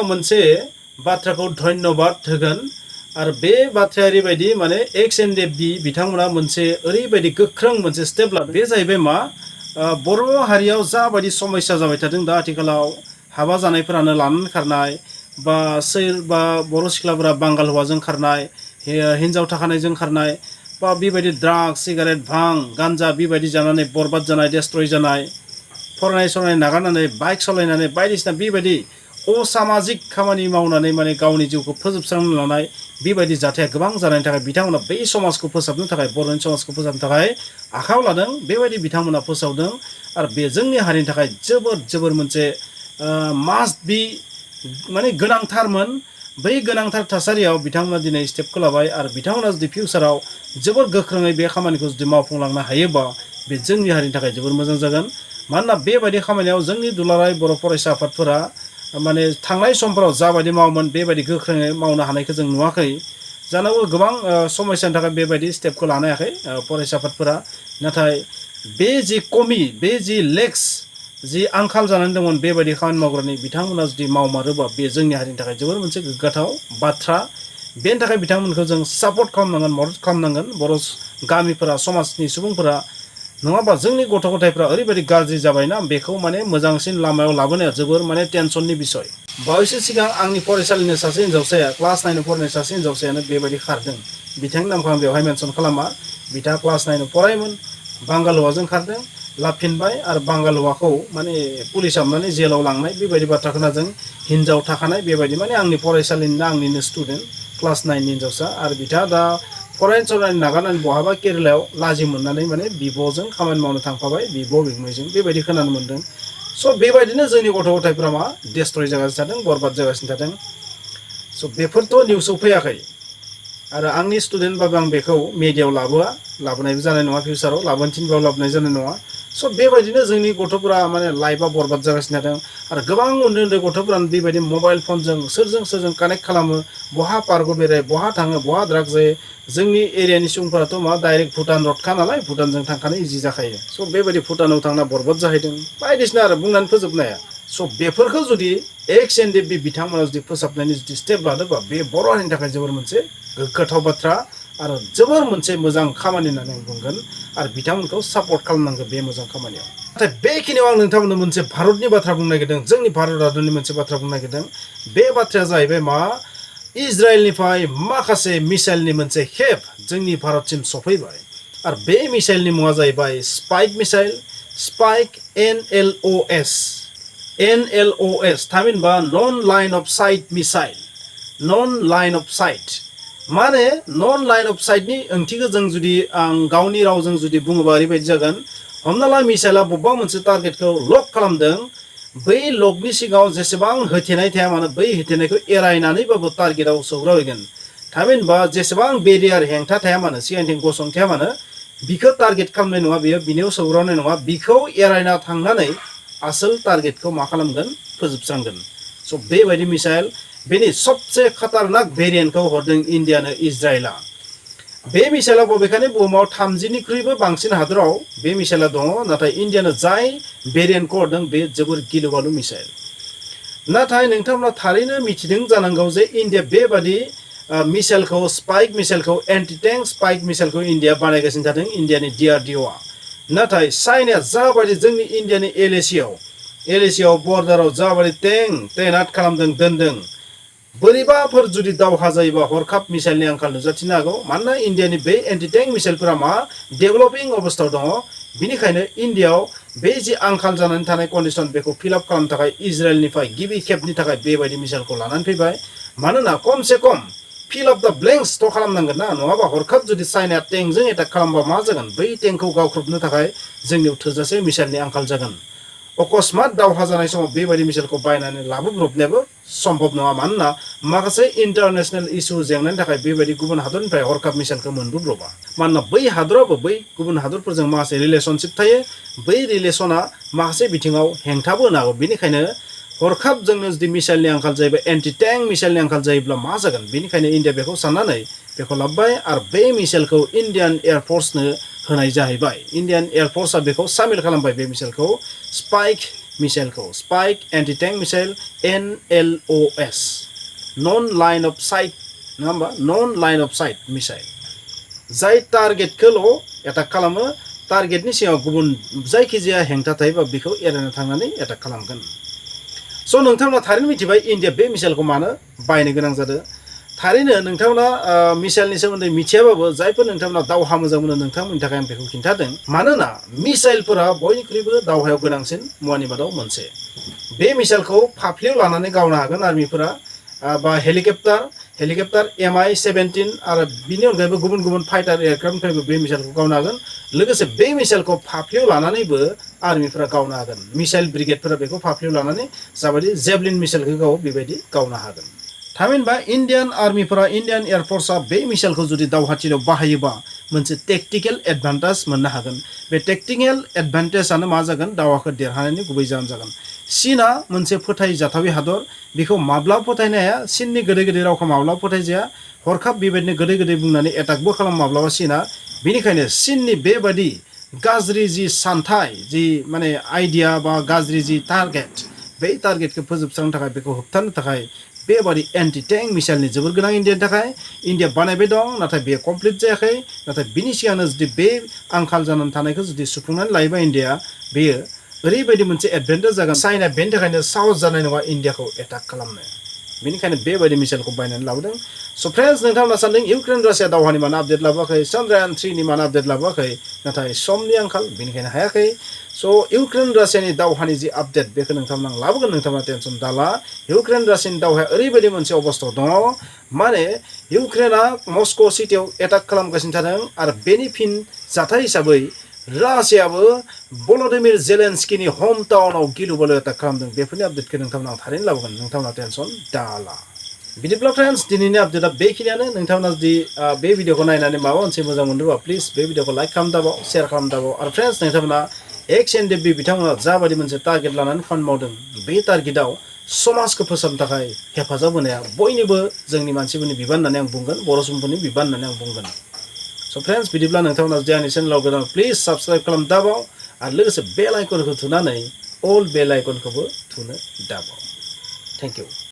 मोनसे बाथ्राखौ धन्यबाद होगोन आरो बे बाथ्राया ओरैबायदि माने ex-ndfb बिथांमोना मोनसे ओरैबायदि गोख्रों मोनसे स्टेप लादों बे जाहैबाय मा बर' हारियाव जाबायदि समस्या जाबाय थादों दा आथिखालाव हाबा जानायफोरानो लानानै खारनाय बा सोरबा बर' सिख्लाफोरा बांगाल हौवाजों खारनाय हिन्जाव थाखानायजों खारनाय बा बेबायदि ड्राग्स सिगारेट भां गान्जा बेबायदि जानानै बरबाद जानाय डेस्ट्रय जानाय फरायनाय सरायनाय नागारनानै बाइक सालायनानै बायदिसिना बेबायदि असामाजिक खामानि मावनानै माने गावनि जिउखौ फोजोबस्रांनो लानाय बेबायदि जाथाया गोबां जानायनि थाखाय बिथांमोना बै समाजखौ फोसाबनो थाखाय बर'नि समाजखौ फोसाबनो थाखाय आखायाव लादों बेबायदि बिथांमोना फोसावदों आरो बे जोंनि हारिनि थाखाय जोबोर मोनसे मास्ट बि माने गोनांथारमोन बै गोनांथार थासारियाव बिथांमोना दिनै स्टेपखौ लाबाय आरो बिथांमोना जुदि फिउचाराव जोबोर गोख्रोङै बे खामानिखौ जुदि मावफुंलांनो हायोबा बे जोंनि हारिनि थाखाय जोबोर मोजां जागोन मानोना बेबायदि खामानियाव जोंनि दुलाराय बर' फरायसा आफादफोरा माने थांनाय समफोराव जाबायदि मावोमोन बेबायदि गोख्रोङै मावनो हानायखौ जों नुवाखै जानांगौ गोबां समस्यानि थाखाय बेबायदि स्टेपखौ लानो हायाखै फरायसा आफादफोरा नाथाय बे जि कमि बे जि लेक्स जि आंखाल जानानै दंमोन बेबायदि खामानि मावग्रानि बिथांमोना जुदि मावमारोबा बे जोंनि हारिनि थाखाय जोबोर मोनसे गोग्गाथाव बाथ्रा बेनि थाखाय बिथांमोनखौ जों सापर्ट खालामनांगोन मदद खालामनांगोन बर' गामिफोरा समाजनि सुबुंफोरा नङाबा जोंनि गथ' गथायफ्रा ओरैबायदि गाज्रि जाबायना बेखौ माने मोजांसिन लामायाव लाबोनाया जोबोर माने टेनसननि बिसय बावैसो सिगां आंनि फरायसालिनि सासे हिन्जावसाया क्लास 9 फरायनाय सासे हिन्जावसायानो बेबायदि खारदों बिथांनि नामखौ आं बेवहाय मेनसन खालामा बिथाङा क्लास 9 फरायोमोन बांगाल हौवाजों खारदों लाफिनबाय आरो बांगाल हौवाखौ माने पुलिस हाबनानै जेलाव लांनाय बेबायदि बाथ्रा खोनादों हिन्जाव थाखानाय बेबायदि माने आंनि फरायसालिनिनो आंनिनो स्टुडेन्ट क्लास 9 नि हिन्जावसा आरो बिथाङा दा फरायनो सरायनो नागारनानै बहाबा केरेलायाव लाजि मोननानै माने बिब'जों खामानि मावनो थांफाबाय बिब' बिगुमैजों बेबायदि खोनानो मोन्दों स' बेबायदिनो जोंनि गथ' गथायफ्रा मा डेस्ट्रय जागासिनो थादों बरबाद जागासिनो थादों स' बेफोरथ' निउसाव फैयाखै आरो आंनि स्टुडेन्टबाबो आं बेखौ मिडियायाव लाबोनायबो जानाय नङा फिउचाराव लाबोनो थिनबाबो लाबोनाय जानाय नङा स' बेबायदिनो जोंनि गथ'फोरा माने लाइफआ बरबाद जागासिनो थादों आरो गोबां उन्दै गथ'फोरानो बेबायदि मबाइल फनजों सोरजों कानेक्ट खालामो बहा पार्कआव बेराय बहा थाङो बहा ड्राग जायो जोंनि एरियानि सुबुंफोराथ' मा डाइरेक्ट भुटान रडखा नालाय भुटानजों थांखानो इजि जाखायो स' बेबायदि भुटानाव थांना बरबाद जाहैदों बायदिसिना आरो बुंनानै फोजोबनो हाया स' बेफोरखौ जुदि ex-ndfb बिथांमोना जुदि फोसाबनायनि जुदि स्टेप लादोंबा बे बर' हारिनि थाखाय जोबोर मोनसे गोग्गाथाव बाथ्रा आरो जोबोर मोनसे मोजां खामानि होननानै आं बुंगोन आरो बिथांमोनखौ सापर्ट खालामनांगौ बे मोजां खामानियाव नाथाय बेखिनियाव आं नोंथांमोननो मोनसे भारतनि बाथ्रा बुंनो नागिरदों जोंनि भारत हादरनि मोनसे बाथ्रा बुंनो नागिरदों बे बाथ्राया जाहैबाय मा इजराइलनिफ्राय माखासे मिसाइलनि मोनसे खेब जोंनि भारतसिम सफैबाय आरो बे मिसाइलनि मुङा जाहैबाय स्पाइक मिसाइल स्पाइक NLOS थामहिनबा non line of sight missile non line of sight माने नन लाइन अफ साइटनि ओंथिखौ जों जुदि आं गावनि रावजों जुदि बुङोबा ओरैबायदि जागोन हमना ला मिसाइला बबेबा मोनसे टारगेटखौ लक खालामदों बै लकनि सिगाङाव जेसेबां होथेनाय थाया मानो बै होथेनायखौ एरायनानैबाबो टारगेटआव सौग्रावहैगोन थामहिनबा जेसेबां बेरियार हेंथा थाया मानो सिगांथिं गसं थाया मानो बिखौ टारगेट खालामनाय नङा बियो बिनियाव सौग्रावनाय नङा बिखौ एरायना थांनानै आसोल टारगेटखौ मा खालामगोन फोजोबस्रांगोन स' बेबायदि मिसाइल बेनि सबसे खतरनाक भेरिएन्टखौ हरदों इन्डियानो इजराइला बे मिसाइला बबेखानि बुहुमाव 30निख्रुइबो बांसिन हादराव बे मिसाइला दङ नाथाय इन्डियानो जाय भेरिएन्टखौ हरदों बे जोबोर गिलुबालु मिसाइल नाथाय नोंथांमोना थारैनो मिथिदों जानांगौ जे इन्डिया बेबादि मिसाइलखौ स्पाइक मिसाइलखौ एन्टि टेंक स्पाइक मिसाइलखौ इन्डिया बानायगासिनो थादों इन्डियानि DRDOआ नाथाय चाइनाया जाबायदि जोंनि इन्डियानि एलएसियाव बर्डाराव जाबायदि तैनात खालामदों दोनदों बोरैबाफोर जुदि दावहा जायोबा हरखाब मिसाइलनि आंखाल नुजाथिनो हागौ मानोना इन्डियानि बे एन्टि टेंक मिसाइलफोरा मा डेभेलपिं अबस्थायाव दङ बिनिखायनो इन्डियायाव बे जि आंखाल जानानै थानाय कन्डिसन बेखौ फिल आप खालामनो थाखाय इजराइलनिफ्राय गिबि खेबनि थाखाय बेबायदि मिसाइलखौ लानानै फैबाय मानोना खमसे खम फिल अफ द ब्लेंक्स थ' खालामनांगोन ना नङाबा हरखाब जुदि चाइनाया टेंकजों एटाक खालामबा मा जागोन बै टेंकखौ गावख्रबनो थाखाय जोंनियाव थोजासे मिसाइलनि आंखाल जागोन अकस्मात दावहा जानाय समाव बेबायदि मिसाइलखौ बायनानै लाबोब्रबनायाबो सम्भब नङा मानोना माखासे इन्टारनेशनेल इस्यु जेंनानि थाखाय बेबायदि गुबुन हादरनिफ्राय हरखाब मिसाइलखौ मोनबोब्रबा मानोना बै हादरावबो बै गुबुन हादरफोरजों माखासे रिलेशनशिप थायो बै रिलेशना माखासे बिथिङाव हेंथाबो होनो हागौ बेनिखायनो हरखाब जोंनो जुदि मिसाइलनि आंखाल जायोबा एन्टि टेंक मिसाइलनि आंखाल जायोब्ला मा जागोन बेनिखायनो इन्डिया बेखौ साननानै बेखौ लाबोबाय आरो बे मिसाइलखौ इन्डियान एयारफोर्सनो होनाय जाहैबाय इन्डियान एयारफोर्सआ बेखौ सामिल खालामबाय बे मिसाइलखौ स्पाइक मिसाइलखौ spike anti tank missile NLOS non line of sight नङा होमबा non line of sight missile जाय टारगेटखौल' एटाक खालामो टारगेटनि सिगाङाव गुबुन जायखिजाया हेंथा थायोबा बेखौ एरायना थांनानै एटाक खालामगोन स' नोंथांमोना थारैनो मिथिबाय इन्डिया बे मिसाइलखौ मानो बायनो गोनां जादों थारैनो नोंथांमोना मिसाइलनि सोमोन्दै मिथियाबाबो जायफोर नोंथांमोना दावहा मोजां मोनो नोंथांमोननि थाखाय आं बेखौ खिन्थादों मानोना मिसाइलफोरा बयनिख्रुइबो दावहायाव गोनांसिन मुवानि मादाव मोनसे बे मिसाइलखौ फाफ्लियाव लानानै गावनो हागोन आर्मिफोरा बा हेलिकप्टार MI-17 आरो बिनि अनगायैबो गुबुन गुबुन फाइटार एयारक्राफ्टनिफ्रायबो बे मिसाइलखौ गावनो हागोन लोगोसे बे मिसाइलखौ फाफ्लियाव लानानैबो आर्मिफोरा गावनो हागोन मिसाइल ब्रिगेडफोरा बेखौ फाफ्लियाव लानानै जाबायदि जेभलिन मिसाइलखौ गावो बेबायदि गावनो हागोन थामहिनबा इन्डियान आर्मिफोरा इन्डियान एयारफोर्सआ बे मिसाइलखौ जुदि दावहाथिलियाव बाहायोबा मोनसे टेक्टिकेल एडभान्टेज मोननो हागोन बे टेक्टिकेल एडभान्टेजआनो मा जागोन दावहाखौ देरहानायनि गुबै जाहोन जागोन चीनआ मोनसे फोथायजाथावि हादर बेखौ माब्लाबा फोथायनो हाया चीननि गोदै गोदै रावखौ माब्लाबा फोथायजाया हरखाब बेबायदिनो गोदै गोदै बुंनानै एटाकबो खालाम माब्लाबा चीनआ बेनिखायनो चीननि बेबायदि गाज्रि जि सानथाय जि माने आइडिया बा गाज्रि जि टारगेट बे टारगेटखौ फोजोबस्रांनो थाखाय बेखौ होबथानो थाखाय बेबादि एन्टि टेंक मिसाइलनि जोबोर गोनां इन्डियानि थाखाय इन्डिया बानायबाय दं नाथाय बेयो कमप्लिट जायाखै नाथाय बिनि सिगांनो जुदि बे आंखाल जानानै थानायखौ जुदि सुफुंनानै लायोबा इन्डिया बेयो ओरैबायदि मोनसे एडभान्टेज जागोन चाइना बेनि थाखायनो साहस जानाय नङा इन्डियाखौ एटाक खालामनो बेनिखायनो बेबायदि मिसाइलखौ बायनानै लाबोदों स' फ्रेन्ड्स नोंथांमोना सानदों इउक्रेन रासिया दावहानि मानो आपडेट लाबोआखै चन्द्रायान 3 नि मानो आपडेट लाबोआखै नाथाय समनि आंखाल बेनिखायनो हायाखै स' इउक्रेन रासियानि दावहानि जि आपडेट बेखौ नोंथांमोना लाबोगोन नोंथांमोना टेनसन दाला इउक्रेन रासियानि दावहाया ओरैबायदि मोनसे अबस्थायाव दङ माने इउक्रेना मस्क' सिटियाव एटाक खालामगासिनो थादों आरो बेनि फिन जाथाय हिसाबै रासियाबो भल'दिमिर जेलेन्स्किनि हम टाउनाव गिलु बालु एटाक खालामदों बेफोरनि आपडेटखौ नोंथांमोना थारैनो लाबोगोन नोंथांमोना टेनसन दाला बिदिब्ला फ्रेन्ड्स दिनैनि आपडेटआ बेखिनियानो नोंथांमोना जुदि बे भिडिअखौ नायनानै माबा मोनसे मोजां मोनदोंबा प्लिज बे भिडिअखौ लाइक खालामदाबाव शेयार खालामदाबाव आरो फ्रेन्ड्स नोंथांमोना ex-ndfb बिथांमोना जाबायदि मोनसे टारगेट लानानै खामानि मावदों बे टारगेटआव समाजखौ फोसाबनो थाखाय हेफाजाब होनाया बयनिबो जोंनि मानसिफोरनि बिबान होननानै आं बुंगोन बर' सुबुंफोरनि बिबान होननानै आं बुंगोन स' फ्रेन्ड्स बिदिब्ला नोंथांमोना जुदि आंनि चेनेलाव गोदान प्लिज साबस्क्राइब खालामदाबाव आरो लोगोसे बेल आइकनखौ थुनानै अल बेल आइकनखौबो थुनो दाबाव थेंक इउ